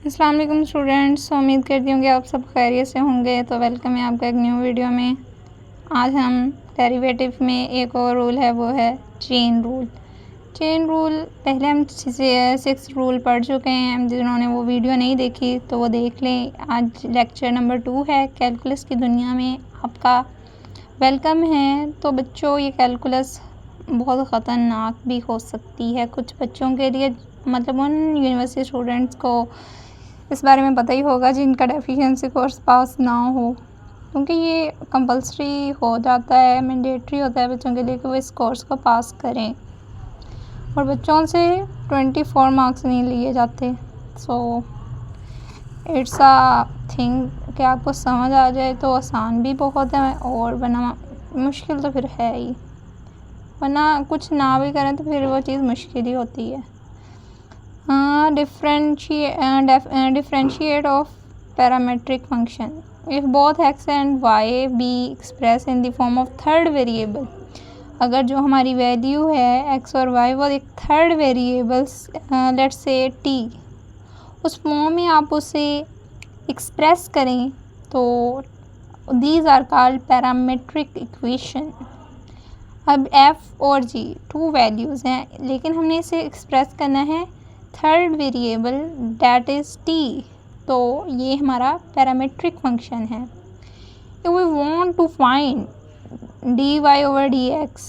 अस्सलाम वालेकुम स्टूडेंट्स, उम्मीद करती हूँ कि आप सब खैरियत से होंगे। तो वेलकम है आपका एक न्यू वीडियो में। आज हम डेरिवेटिव में एक और रूल है, वो है चेन रूल। चेन रूल पहले हम 6 रूल पढ़ चुके हैं। जिन्होंने वो वीडियो नहीं देखी तो वो देख लें। आज लेक्चर नंबर 2 है, कैलकुलस की दुनिया में आपका वेलकम है। तो बच्चों, ये कैलकुलस बहुत ख़तरनाक भी हो सकती है कुछ बच्चों के लिए, मतलब उन यूनिवर्सिटी स्टूडेंट्स को इस बारे में पता ही होगा जिनका डेफिशिएंसी कोर्स पास ना हो, क्योंकि ये कंपलसरी हो जाता है, मैंडेटरी होता है बच्चों के लिए कि वो इस कोर्स को पास करें, और बच्चों से 24 मार्क्स नहीं लिए जाते। सो इट्स अ थिंग कि आपको समझ आ जाए तो आसान भी बहुत है, और वरना मुश्किल तो फिर है ही, वरना कुछ ना भी करें तो फिर वो चीज़ मुश्किल ही होती है। Differentiate of parametric function if both x and y be expressed in the form of third variable। अगर जो हमारी वैल्यू है x और y वो एक third variables let's say t, उस फॉर्म में आप उसे एक्सप्रेस करें तो these are called parametric equation. अब f और g टू वैल्यूज़ हैं, लेकिन हमने इसे एक्सप्रेस करना है third variable that is t, तो ये हमारा पैरामेट्रिक फंक्शन है। If we want to find dy over dx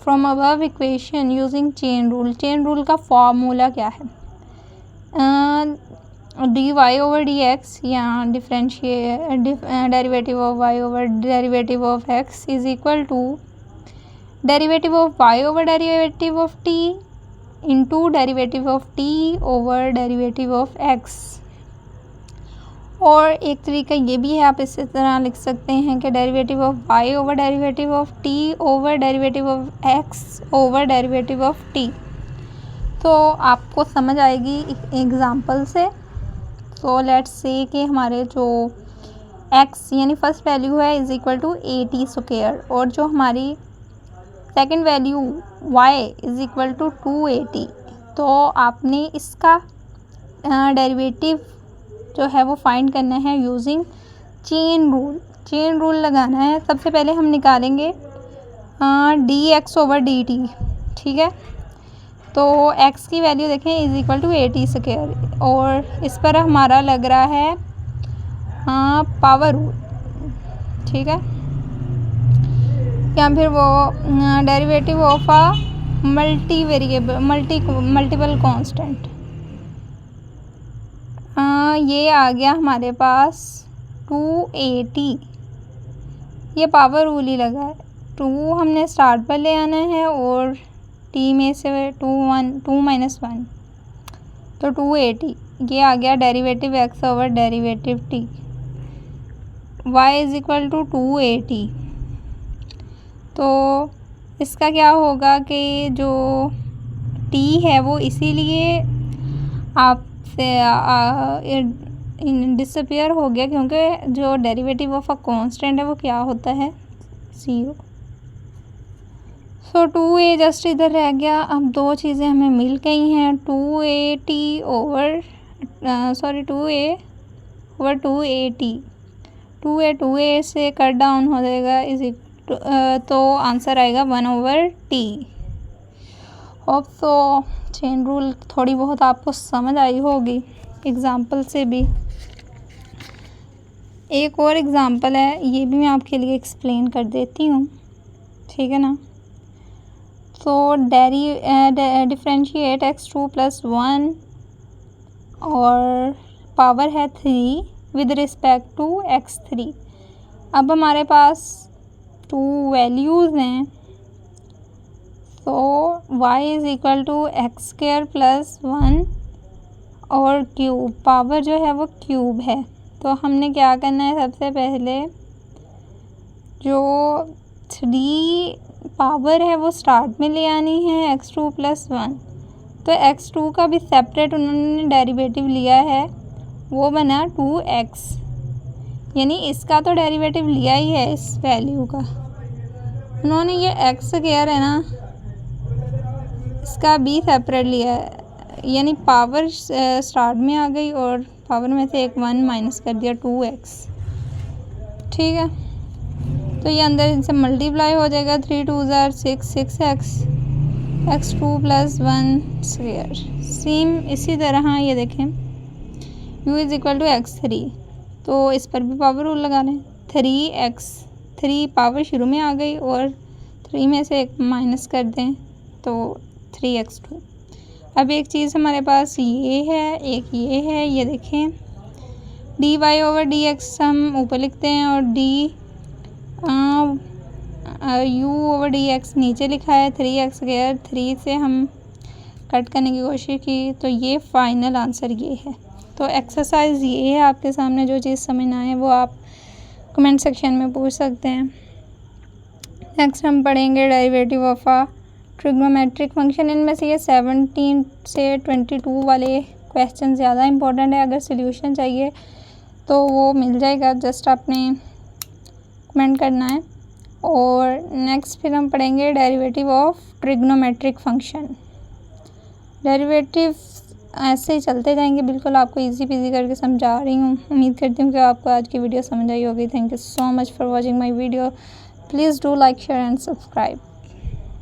from above equation using chain rule. Chain rule का फॉर्मूला क्या है? dy ओवर dx या derivative of y over derivative of x is equal to derivative of y over derivative of t into derivative of t over derivative of x। और एक तरीका ये भी है, आप इस तरह लिख सकते हैं कि derivative of y over derivative of t over derivative of x over derivative of t। तो आपको समझ आएगी एग्ज़ाम्पल से। तो लेट्स से कि हमारे जो x यानी फर्स्ट वैल्यू है is equal to AT square, और जो हमारी second value y is equal to 2AT। तो आपने इसका डेरिवेटिव जो है वो फाइंड करना है using chain rule. Chain rule लगाना है। सबसे पहले हम निकालेंगे dx ओवर dt, ठीक है। तो x की वैल्यू देखें is equal to AT square, और इस पर हमारा लग रहा है पावर रूल, ठीक है, या फिर वो derivative of a multi variable multiple constant. ये आ गया हमारे पास 2AT, ये पावर रूल ही लगा है। 2 हमने स्टार्ट पर ले आना है और t में से 2 माइनस 1, तो 2AT। ये आ गया derivative x over derivative t, y is equal to 2AT। तो इसका क्या होगा कि जो t है वो इसीलिए आपसे डिसअपियर हो गया, क्योंकि जो डेरिवेटिव ऑफ अ कांस्टेंट है वो क्या होता है? 0। सो 2a जस्ट इधर रह गया। अब दो चीज़ें हमें मिल गई हैं, 2AT over 2a over 2AT। 2a से कट डाउन हो जाएगा, इज तो आंसर आएगा 1 ओवर t। होप तो चेन रूल थोड़ी बहुत आपको समझ आई होगी एग्ज़ाम्पल से भी। एक और एग्ज़ाम्पल है, ये भी मैं आपके लिए एक्सप्लेन कर देती हूँ, ठीक है ना। तो डिफरेंशिएट x2 + 1 और पावर है 3 विद रिस्पेक्ट टू x3। अब हमारे पास 2 वैल्यूज़ हैं, तो y is equal to x square plus 1 और क्यूब, पावर जो है वो क्यूब है। तो हमने क्या करना है, सबसे पहले जो 3 पावर है वो स्टार्ट में ले आनी है, x2 + 1। तो x2 का भी सेपरेट उन्होंने डेरिवेटिव लिया है, वो बना 2x, यानी इसका तो डेरिवेटिव लिया ही है इस वैल्यू का। उन्होंने ये x स्क्वायर है ना, इसका भी सेपरेट लिया है, यानी पावर स्टार्ट में आ गई और पावर में से एक 1 माइनस कर दिया 2x, ठीक है। तो ये अंदर इनसे मल्टीप्लाई हो जाएगा, 3 2 ज़ार 6 6x x2 + 1 स्क्वायर। सेम इसी तरह ये देखें u is equal to x3, तो इस पर भी पावर रूल लगा लें। 3x, 3 पावर शुरू में आ गई और 3 में से एक माइनस कर दें तो 3x2। अब एक चीज़ हमारे पास ये है, एक ये है, ये देखें dy/dx हम ऊपर लिखते हैं और u/dx नीचे लिखा है। 3x², 3 से हम कट करने की कोशिश की तो ये फाइनल आंसर ये है। तो एक्सरसाइज ये है आपके सामने, जो चीज़ समझ ना आए वो आप कमेंट सेक्शन में पूछ सकते हैं। नेक्स्ट हम पढ़ेंगे derivative of a trigonometric function. इनमें से ये 17 से 22 वाले क्वेश्चन ज़्यादा इंपॉर्टेंट है। अगर सोल्यूशन चाहिए तो वो मिल जाएगा, जस्ट आपने कमेंट करना है। और नेक्स्ट फिर हम पढ़ेंगे derivative of trigonometric function. Derivative ऐसे ही चलते जाएंगे, बिल्कुल आपको इजी पीजी करके समझा रही हूँ। उम्मीद करती हूँ कि आपको आज की वीडियो समझ आई होगी। Thank you so much for watching my video. Please do like, share and subscribe.